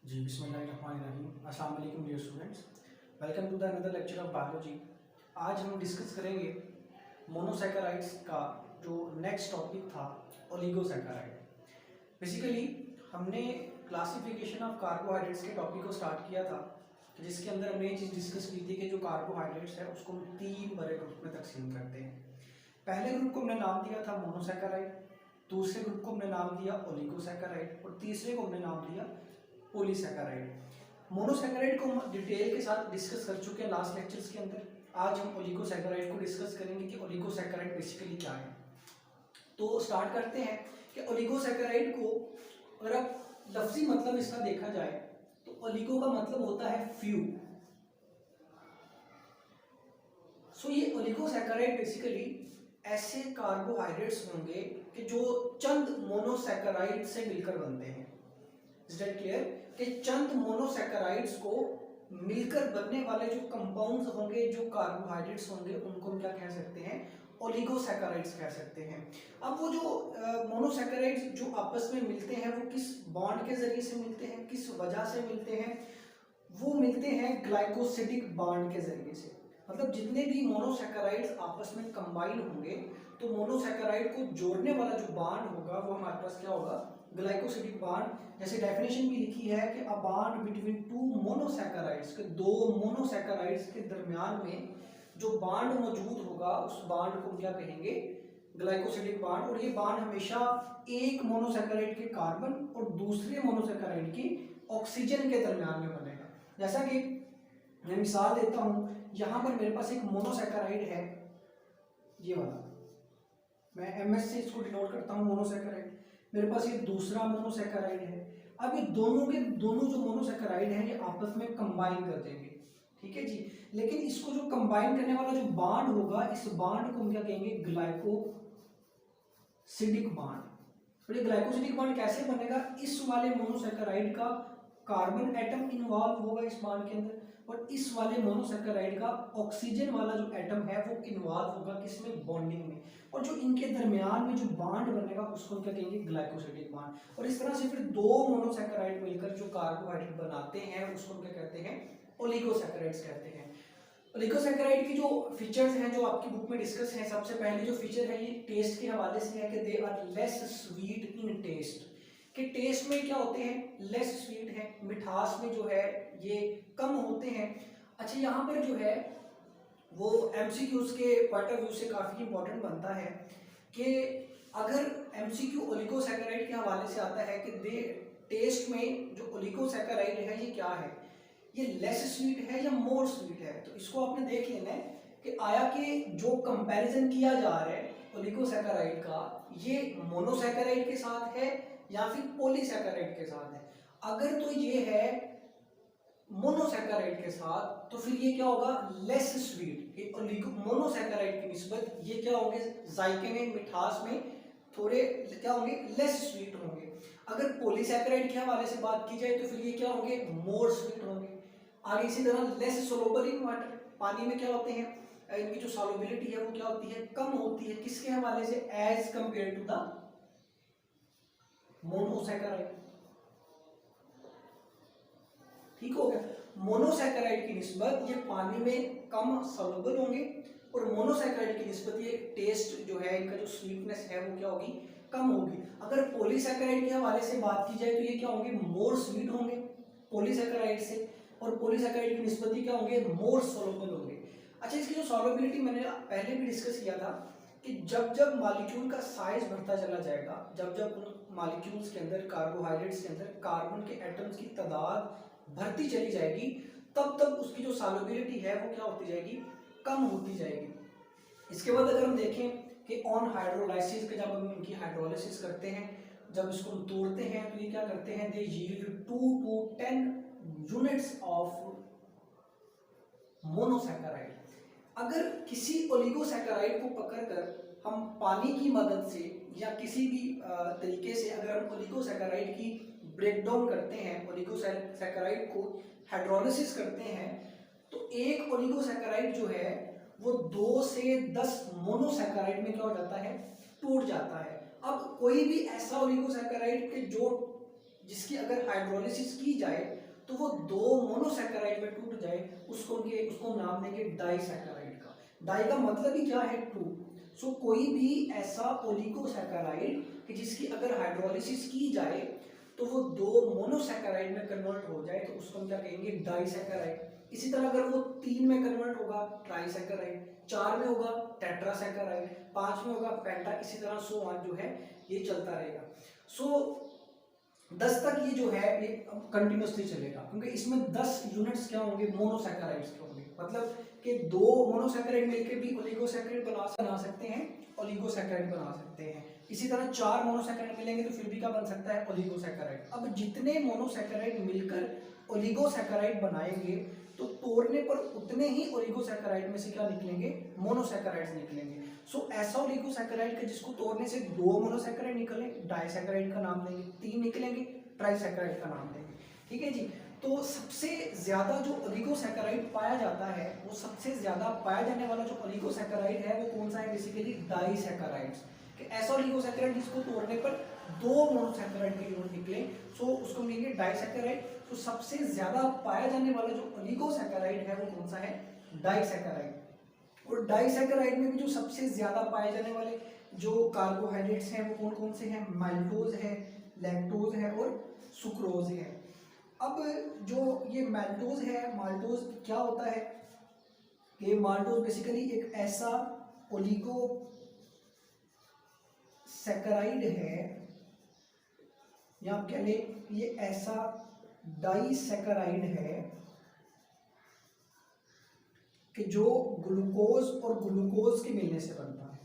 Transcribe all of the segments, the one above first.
जी बिस्मिल्लाहिर्रहमानिर्रहीम। अस्सलाम वालेकुम dear students, welcome to the another lecture of biology. आज हम डिस्कस करेंगे मोनोसैकेराइड्स का जो नेक्स्ट टॉपिक था, ओलिगोसैकेराइड। बेसिकली हमने क्लासिफिकेशन ऑफ कार्बोहाइड्रेट्स के टॉपिक को स्टार्ट किया था, जिसके अंदर हमने ये चीज़ डिस्कस की थी कि जो कार्बोहाइड्रेट्स है उसको हम 3 बड़े ग्रुप में तकसीम करते हैं। पहले ग्रुप को हमने नाम दिया था मोनोसैकेराइड, दूसरे ग्रुप को हमने नाम दिया ओलिगोसैकेराइड और तीसरे को हमने नाम दिया पॉलीसैकेराइड। मोनोसैकेराइड को हम डिटेल के साथ डिस्कस कर चुके हैं लास्ट लेक्चर्स के अंदर। आज हम ओलिगोसैकेराइड को डिस्कस करेंगे कि ओलिगोसैकेराइड बेसिकली क्या है। तो स्टार्ट करते हैं कि ओलिगोसैकेराइड को अगर आप लफ्जी मतलब इसका देखा जाए तो ओलिगो का मतलब होता है फ्यू। सो ये ओलिगोसैकेराइड बेसिकली ऐसे कार्बोहाइड्रेट्स होंगे कि जो चंद मोनोसैकेराइड से मिलकर बनते हैं। Is that clear? कि चंद मोनोसैकेराइड्स को मिलकर बनने वाले जो कंपाउंड्स होंगे, जो कार्बोहाइड्रेट्स होंगे, उनको हम क्या कह सकते हैं? ओलिगोसैकेराइड्स कह सकते हैं। अब वो जो मोनोसैकेराइड्स जो आपस में मिलते हैं वो किस बॉन्ड के जरिए से मिलते हैं, किस वजह से मिलते हैं? वो मिलते हैं ग्लाइकोसिडिक बॉन्ड के जरिए से। मतलब जितने भी मोनोसैकेराइड्स आपस में कंबाइन होंगे तो मोनोसैकेराइड को जोड़ने वाला जो बॉन्ड होगा वो हमारे पास क्या होगा? Glycosidic bond. जैसे डेफिनेशन भी लिखी है कि a bond between two monosaccharides, के दो मोनोसैकेराइड्स के दरमियान में जो बॉन्ड मौजूद होगा उस बॉन्ड को क्या कहेंगे? Glycosidic bond. और ये बॉन्ड हमेशा एक मोनोसैकेराइड के कार्बन और दूसरे मोनोसैकेराइड की ऑक्सीजन के दरमियान में बनेगा। जैसा कि मैं मिसाल देता हूं, यहां पर मेरे पास एक मोनोसैकेराइड है, ये वाला, मैं एमएस से इसको डिनोट करता हूं मोनोसैकेराइड। मेरे पास ये दूसरा मोनोसैकेराइड है। अब ये दोनों के दोनों जो मोनोसैकेराइड हैं ये आपस में कंबाइन कर देंगे, ठीक है जी। लेकिन इसको जो कंबाइन करने वाला जो बॉन्ड होगा, इस बॉन्ड को हम क्या कहेंगे? Glycosidic bond. तो ये ग्लाइकोसिडिक बॉन्ड कैसे बनेगा? इस वाले मोनोसैकेराइड का कार्बन एटम इन्वॉल्व होगा इस बॉन्ड के अंदर और इस वाले मोनोसैकेराइड का ऑक्सीजन वाला जो एटम है वो इन्वॉल्व होगा किसमें? बॉन्डिंग में। और जो इनके दरमियान में जो बॉन्ड बनेगा उसको क्या कहेंगे? Glycosidic bond. और इस तरह से फिर दो मोनोसैकेराइड मिलकर जो कार्बोहाइड्रेट बनाते हैं उसको हम क्या कहते हैं? ओलिगोसैकेराइड्स कहते हैं। ओलिगोसैकेराइड की जो फीचर्स हैं जो आपकी बुक में डिस्कस हैं, सबसे पहले जो फीचर है ये टेस्ट के हवाले से है कि they are less sweet in taste. कि टेस्ट में क्या होते हैं? लेस स्वीट है, मिठास में जो है ये कम होते हैं। अच्छा, यहाँ पर जो है वो एमसीक्यूज के पॉइंट ऑफ व्यू से काफ़ी इंपॉर्टेंट बनता है कि अगर एमसीक्यू ओलिगोसैकेराइड के हवाले से आता है कि दे टेस्ट में जो ओलिगोसैकेराइड है ये क्या है? ये लेस स्वीट है या मोर स्वीट है? तो इसको आपने देख लेना है कि आया कि जो कंपैरिजन किया जा रहा है ओलिगोसैकेराइड का, ये मोनोसैकेराइड के साथ है या फिर पॉलीसैकेराइड के साथ है। अगर तो ये है मोनोसैकेराइड के साथ तो फिर ये क्या होगा? Less sweet. मोनोसैकेराइड की निस्बत ये क्या होंगे? जायके में, मिठास में थोड़े क्या होंगे? लेस स्वीट होंगे। अगर पॉलीसैकेराइड के हवाले से बात की जाए तो फिर ये क्या होंगे? मोर स्वीट होंगे। आगे इसी तरह लेस सोलुबल इन वाटर, पानी में क्या होते हैं? इनकी जो सॉल्युबिलिटी है वो क्या होती है? कम होती है। किसके हवाले से? As compare to the monosaccharide. ठीक हो गया? मोनोसैकेराइड की निस्बत ये पानी में कम सॉल्युबल होंगे और मोनोसैकेराइड की निस्बत ये टेस्ट जो है, इनका जो स्वीटनेस है वो क्या होगी? कम होगी। अगर पॉलीसैकेराइड के हवाले से बात की जाए तो ये क्या होंगे? मोर स्वीट होंगे पॉलीसैकेराइड से, और पॉलीसैकेराइड की निस्बत क्या होंगे? मोर सॉल्युबल होंगे। अच्छा, इसकी जो सॉल्युबिलिटी मैंने पहले भी डिस्कस किया था कि जब जब मॉलिक्यूल का साइज बढ़ता चला जाएगा, जब जब उन मॉलिक्यूल्स के अंदर, कार्बोहाइड्रेट्स के अंदर कार्बन के एटम्स की तादाद बढ़ती चली जाएगी, तब तब उसकी जो सॉल्युबिलिटी है वो क्या होती जाएगी? कम होती जाएगी। इसके बाद अगर हम देखें कि ऑन हाइड्रोलाइसिस के, जब हम इनकी हाइड्रोलाइसिस करते हैं, जब इसको हम तोड़ते हैं तो ये क्या करते हैं? They yield 2 to 10 units of monosaccharide. अगर किसी ओलिगोसैकेराइड को पकड़कर हम पानी की मदद से या किसी भी तरीके से अगर हम ओलिगोसैकेराइड की ब्रेकडाउन करते हैं, ओलिगोसैकेराइड को हाइड्रोलिसिस करते हैं, तो एक ओलिगोसैकेराइड जो है वो 2 से 10 मोनोसैकेराइड में क्या हो जाता है? टूट जाता है। अब कोई भी ऐसा ओलिगोसैकेराइड के जो जिसकी अगर हाइड्रोलिसिस की जाए तो वो दो मोनोसैकेराइड में टूट जाए, उसको नाम देंगे डाइसैकेराइड का। डाई का मतलब ही क्या है, टू। सो कोई भी ऐसा ओलिगोसैकेराइड कि जिसकी अगर हाइड्रोलिसिस की जाए तो वो दो मोनोसैकेराइड में कन्वर्ट हो जाए तो उसको हम क्या कहेंगे, डाइसैकेराइड। इसी तरह अगर वो 3 में कन्वर्ट होगा ट्राइसैकेराइड, 4 में होगा टेट्रासैकेराइड, 5 में होगा पेंटा, इसी तरह सो ऑन जो है ये चलता रहेगा। सो 10 तक ये जो है ये कंटिन्यूसली चलेगा, क्योंकि इसमें 10 यूनिट्स क्या होंगे, मोनोसैकेराइड्स के होंगे। मतलब कि दो मोनोसैकेराइड मिलकर भी ओलिगोसैकेराइड बना सकते हैं, ओलिगोसैकेराइड बना सकते हैं। इसी तरह 4 मोनोसैकेराइड मिलेंगे तो फिर भी क्या बन सकता है, ओलिगोसैकेराइड। अब जितने मोनोसैकेराइड मिलकर ओलिगोसैकेराइड बनाएंगे तो तोड़ने पर उतने ही ओलिगोसैकेराइड में से क्या निकलेंगे, मोनोसैकेराइड्स निकलेंगे। सो ऐसा ओलिगोसैकेराइड के जिसको तोड़ने से 2 मोनोसैकेराइड निकले, डाइसैकेराइड का नाम देंगे, 3 निकलेंगे ट्राइसैकेराइड का नाम देंगे। ठीक है जी। तो सबसे ज्यादा जो ओलिगोसैकेराइड पाया जाता है, वो सबसे ज्यादा पाया जाने वाला जो ओलिगोसैकेराइड है वो कौन सा है, बेसिकली डाइसैकेराइड्स। कि ऐसा ओलिगोसैकेराइड जिसको तोड़ने पर 2 मोनोसैकेराइड के यूनिट निकले, सो उसको मिलेंगे डाइसैकेराइड। तो सबसे ज्यादा पाया जाने वाला जो ओलिगोसैकेराइड है वो कौन सा है, डाइसैकेराइड। और डाइसैकेराइड में भी जो सबसे ज्यादा पाए जाने वाले जो कार्बोहाइड्रेट्स हैं वो कौन कौन से हैं, माल्टोज है, लैक्टोज है और सुक्रोज है। अब जो ये माल्टोज है, माल्टोज क्या होता है कि माल्टोज बेसिकली एक ऐसा ओलिगो सैकराइड है, या आप कह लें ये ऐसा डाइसैकराइड है कि जो ग्लूकोज और ग्लूकोज के मिलने से बनता है।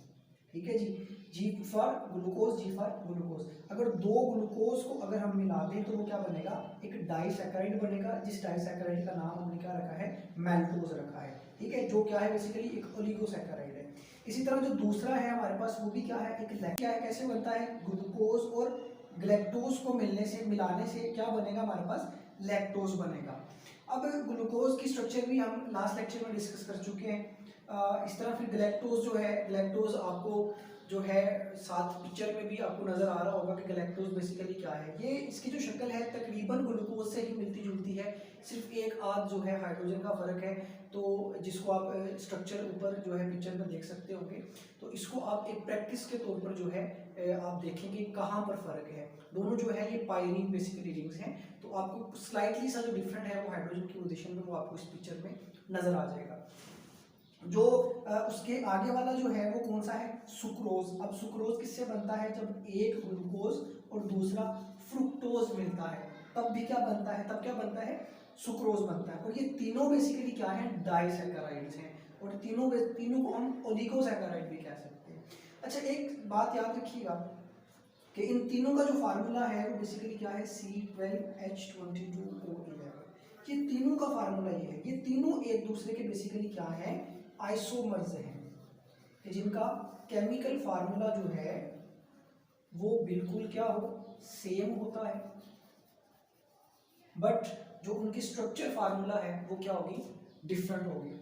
ठीक है जी, G for glucose, G for glucose. अगर दो ग्लूकोज को अगर हम मिला दें तो वो क्या बनेगा, एक डाइसैकराइड बनेगा, जिस डाइसैकराइड का नाम हमने क्या रखा है, मैल्टोज रखा है। ठीक है, जो क्या है बेसिकली एक ओलिगोसैकराइड है। इसी तरह जो दूसरा है हमारे पास वो भी क्या है, एक क्या है, कैसे बनता है, ग्लूकोज और ग्लैक्टोज को मिलाने से क्या बनेगा हमारे पास, लैक्टोज बनेगा। अब ग्लूकोज की स्ट्रक्चर भी हम लास्ट लेक्चर में डिस्कस कर चुके हैं। इस तरह फिर ग्लैक्टोज जो है, ग्लैक्टोज आपको जो है साथ पिक्चर में भी आपको नजर आ रहा होगा कि ग्लैक्टोज बेसिकली क्या है। ये इसकी जो शक्ल है तकरीबन ग्लूकोज से ही मिलती जुलती है, सिर्फ एक आध जो है हाइड्रोजन का फर्क है, तो जिसको आप स्ट्रक्चर ऊपर जो है पिक्चर में देख सकते होंगे। तो इसको आप एक प्रैक्टिस के तौर पर जो है आप देखेंगे कहाँ पर फर्क है। दोनों जो है ये पायरीन बेसिकली रिंग्स हैं, तो आपको स्लाइटली सा जो डिफरेंट है वो हाइड्रोजन की पोजीशन में वो आपको इस पिक्चर में नजर आ जाएगा। जो उसके आगे वाला जो है वो कौन सा है, सुक्रोज। अब सुक्रोज किससे बनता है, जब एक ग्लूकोज और दूसरा फ्रुक्टोज मिलता है तब भी क्या बनता है, तब क्या बनता है, सुक्रोज बनता है। और ये तीनों बेसिकली क्या है, डाइसैकेराइड्स हैं, और तीनों को हम ओलिगोसैकेराइड भी कह सकते हैं। अच्छा एक बात याद रखिएगा कि इन तीनों का जो फार्मूला है वो बेसिकली क्या है, C12H22O11। ये तीनों का फार्मूला ये है, ये तीनों एक दूसरे के बेसिकली क्या है, आइसोमर्स हैं, जिनका केमिकल फार्मूला जो है वो बिल्कुल क्या हो, सेम होता है, बट जो उनकी स्ट्रक्चर फार्मूला है वो क्या होगी, डिफरेंट होगी।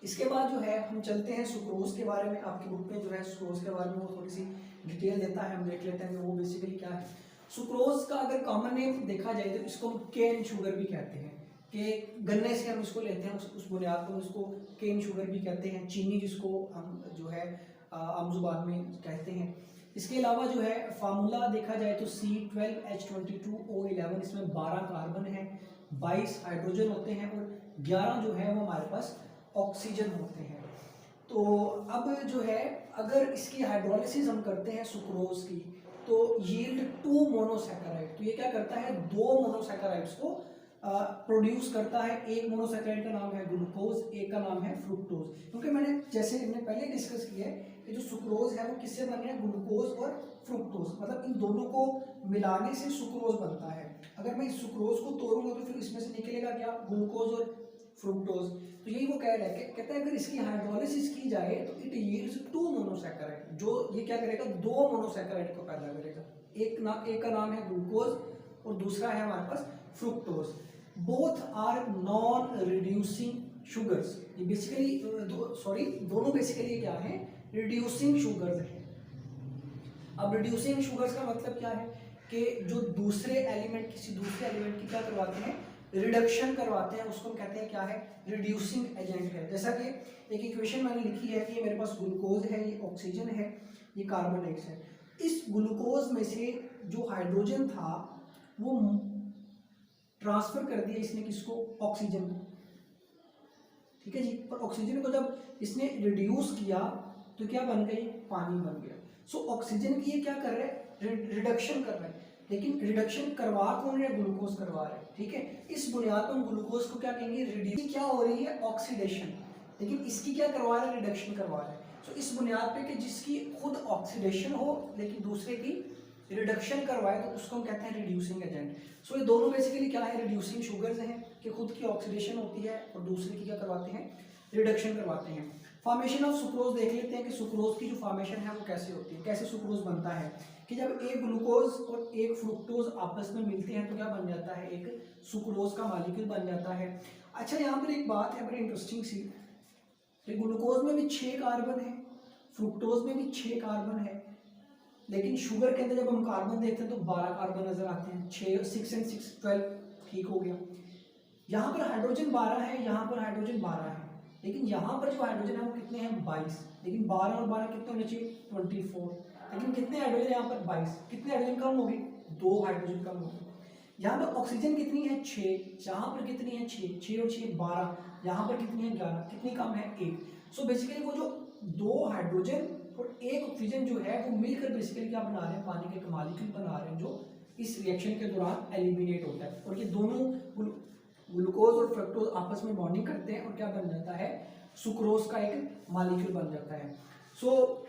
इसके बाद जो है हम चलते हैं सुक्रोज के बारे में। आपकी बुक में जो है सुक्रोज के बारे में वो थोड़ी सी डिटेल देता है, हम देख लेते हैं कि वो बेसिकली क्या है। सुक्रोज का अगर कॉमन नेम देखा जाए तो इसको हम केन शुगर भी कहते हैं, कि गन्ने से हम इसको लेते हैं, उस बुनियाद पर उसको केन शुगर भी कहते हैं, चीनी जिसको हम जो है आम जुबान में कहते हैं। इसके अलावा जो है फार्मूला देखा जाए तो C12H22O11, इसमें 12 कार्बन है, 22 हाइड्रोजन होते हैं और 11 जो है वो हमारे पास ऑक्सीजन होते हैं। तो अब जो है अगर इसकी हाइड्रोलिसिस हम करते हैं सुक्रोज की तो यील्ड 2 मोनोसैकेराइड। तो ये क्या करता है, 2 मोनोसैकेराइड्स को प्रोड्यूस करता है। एक मोनोसैकेराइड का नाम है ग्लूकोज, एक का नाम है फ्रुक्टोज। क्योंकि मैंने जैसे हमने पहले डिस्कस किया है कि जो सुक्रोज है वो किससे बन रहा है, ग्लूकोज और फ्रुक्टोज, मतलब इन दोनों को मिलाने से सुक्रोज बनता है। अगर मैं इस सुक्रोज को तोड़ूंगा तो फिर इसमें से निकलेगा क्या, ग्लूकोज और फ्रुक्टोज। तो यही वो कह रहा है, कहता है अगर इसकी हाइड्रोलिसिस की जाए तो इट यील्ड्स 2 मोनोसैकेराइड। जो ये क्या करेगा, 2 मोनोसैकेराइड को पैदा करेगा। एक का नाम है ग्लूकोज और दूसरा है हमारे पास fructose. Both are non reducing sugars. ये बेसिकली दोनों बेसिकली क्या है, रिड्यूसिंग शुगर्स है। अब रिड्यूसिंग शुगर्स का मतलब क्या है कि जो दूसरे एलिमेंट किसी दूसरे एलिमेंट की क्या करवाते हैं, रिडक्शन करवाते हैं, उसको हम कहते हैं क्या है, रिड्यूसिंग एजेंट है। जैसा कि एक इक्वेशन मैंने लिखी है कि ये मेरे पास ग्लूकोज है, ये ऑक्सीजन है, ये कार्बन डाइऑक्साइड। इस ग्लूकोज में से जो हाइड्रोजन था वो ट्रांसफर कर दिया इसने किसको, ऑक्सीजन को, ठीक है जी। पर ऑक्सीजन को जब इसने रिड्यूस किया तो क्या बन गई, पानी बन गया। सो ऑक्सीजन की ये क्या कर रहे हैं, रिडक्शन कर रहे हैं, लेकिन रिडक्शन करवा कौन रहे, ग्लूकोज करवा रहे हैं, ठीक है। इस बुनियाद पर हम ग्लूकोज को क्या कहेंगे, रिड्यूस क्या हो रही है, ऑक्सीडेशन, लेकिन इसकी क्या करवा रहे हैं, रिडक्शन करवा रहे हैं। सो इस बुनियाद पे कि जिसकी खुद ऑक्सीडेशन हो लेकिन दूसरे की रिडक्शन करवाए तो उसको हम कहते हैं रिड्यूसिंग एजेंट। सो ये दोनों बेसिकली क्या है, रिड्यूसिंग शुगर्स हैं कि खुद की ऑक्सीडेशन होती है और दूसरे की क्या करवाते हैं, रिडक्शन करवाते हैं। फॉर्मेशन ऑफ सुक्रोज देख लेते हैं कि सुक्रोज की जो फॉर्मेशन है वो कैसे होती है, कैसे सुक्रोज बनता है। कि जब एक ग्लूकोज और एक फ्रुक्टोज आपस में मिलते हैं तो क्या बन जाता है, एक सुक्रोज का मॉलिक्यूल बन जाता है। अच्छा, यहाँ पर एक बात है बड़ी इंटरेस्टिंग सी, ग्लूकोज में भी 6 कार्बन है, फ्रुक्टोज में भी 6 कार्बन है, लेकिन शुगर के अंदर जब हम कार्बन देखते हैं तो 12 कार्बन नजर आते हैं, 6 and 6 12, ठीक हो गया। यहाँ पर हाइड्रोजन 12 है, यहाँ पर हाइड्रोजन 12 है, लेकिन यहाँ पर जो हाइड्रोजन है वो कितने हैं, 22, लेकिन 12 और 12 कितने होने चाहिए, 24, लेकिन कितने हाइड्रोजन यहाँ पर 22, कितने हाइड्रोजन कम होगी, 2 हाइड्रोजन कम होगी। यहाँ पर ऑक्सीजन कितनी है, 6, यहाँ पर कितनी है, 6 और 6 12, यहाँ पर कितनी है, 11, कितनी कम है, 1। सो बेसिकली वो जो 2 हाइड्रोजन और 1 ऑक्सीजन जो है वो मिलकर बेसिकली क्या बना रहे हैं, पानी के मॉलिक्यूल बना रहे हैं जो इस रिएक्शन के दौरान एलिमिनेट होता है। और ये दोनों ग्लूकोज और फ्रक्टोज आपस में बॉन्डिंग करते हैं और क्या बन जाता है, सुक्रोज का एक मॉलिक्यूल बन जाता है। सो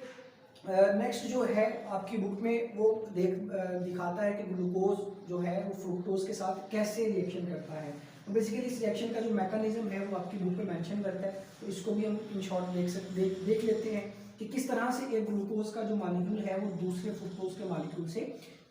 नेक्स्ट जो है आपकी बुक में वो दिखाता है कि ग्लूकोज जो है वो फ्रुक्टोज के साथ कैसे रिएक्शन करता है। तो बेसिकली इस रिएक्शन का जो मैकेनिज्म है वो आपकी बुक में मेंशन करता है, तो इसको भी हम इन शॉर्ट देख लेते हैं कि किस तरह से एक ग्लूकोज का जो मॉलिक्यूल है वो दूसरे फ्रुक्टोज के मॉलिक्यूल से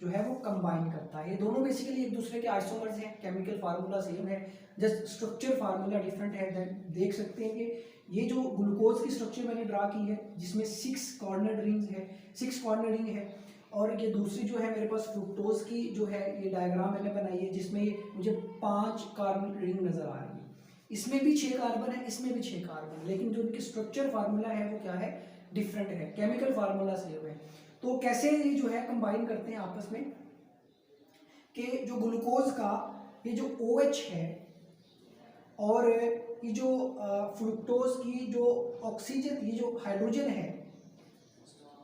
जो है वो कंबाइन करता है। ये दोनों बेसिकली एक दूसरे के आइसोमर्स हैं, केमिकल फार्मूला सेम है, जस्ट स्ट्रक्चर फार्मूला डिफरेंट है। देख सकते हैं कि ये जो ग्लूकोज की स्ट्रक्चर मैंने ड्रा की है जिसमें 6 कॉर्नर रिंग्स है, 6 कॉर्नर रिंग है, और ये दूसरी जो है मेरे पास फ्रुक्टोज की जो है ये डायग्राम मैंने बनाई है जिसमें मुझे 5 कार्बन रिंग नजर आ रही है। इसमें भी 6 कार्बन है, इसमें भी 6 कार्बन, लेकिन जो इनकी स्ट्रक्चर फार्मूला है वो क्या है, डिफरेंट है, केमिकल फार्मूला सेम है। तो कैसे ये जो है कंबाइन करते हैं आपस में कि जो ग्लूकोज का ये जो OH है और ये जो फ्रुक्टोज की जो ऑक्सीजन, ये जो हाइड्रोजन है,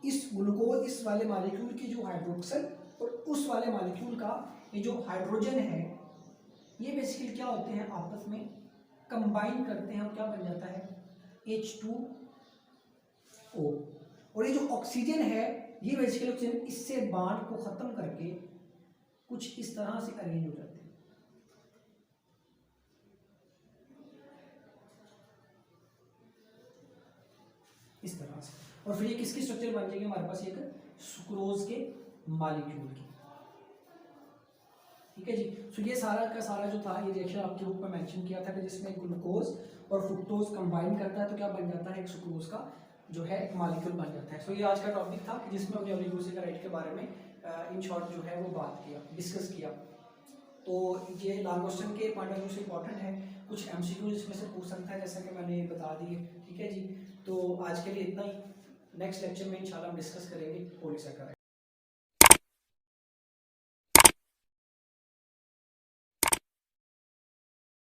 इस ग्लूकोज इस वाले मॉलिक्यूल की जो हाइड्रोक्सल और उस वाले मॉलिक्यूल का ये जो हाइड्रोजन है, ये बेसिकली क्या होते हैं, आपस में कंबाइन करते हैं और क्या बन जाता है, H2O। और ये जो ऑक्सीजन है ये बेसिकली ऑक्सीजन इससे बॉन्ड को खत्म करके कुछ इस तरह से अरेंज हो जाते हैं। इस तरह से, और फिर ये किसकी स्ट्रक्चर बन जाएगी हमारे पास, एक सुक्रोज के मॉलिक्यूल की, ठीक है जी। सो ये सारा का सारा जो था ये रिएक्शन आपके बुक में मेंशन किया था कि जिसमें ग्लूकोज और फ्रुक्टोज कंबाइन करता है तो क्या बन जाता है, एक सुक्रोज का जो है एक मॉलिक्यूल बन जाता है। सो ये आज का टॉपिक था जिसमें हमने ओलिगोसैकेराइड के बारे में इन शॉर्ट जो है वो बात किया, डिस्कस किया। तो ये लॉन्ग क्वेश्चन के पॉइंट ऑफ व्यू से इंपॉर्टेंट है, कुछ MCQ इसमें से पूछ सकता है जैसा कि मैंने बता दिए, ठीक है जी। तो आज के लिए इतना ही, नेक्स्ट लेक्चर में इंशाल्लाह हम डिस्कस करेंगे पॉलीसैकेराइड।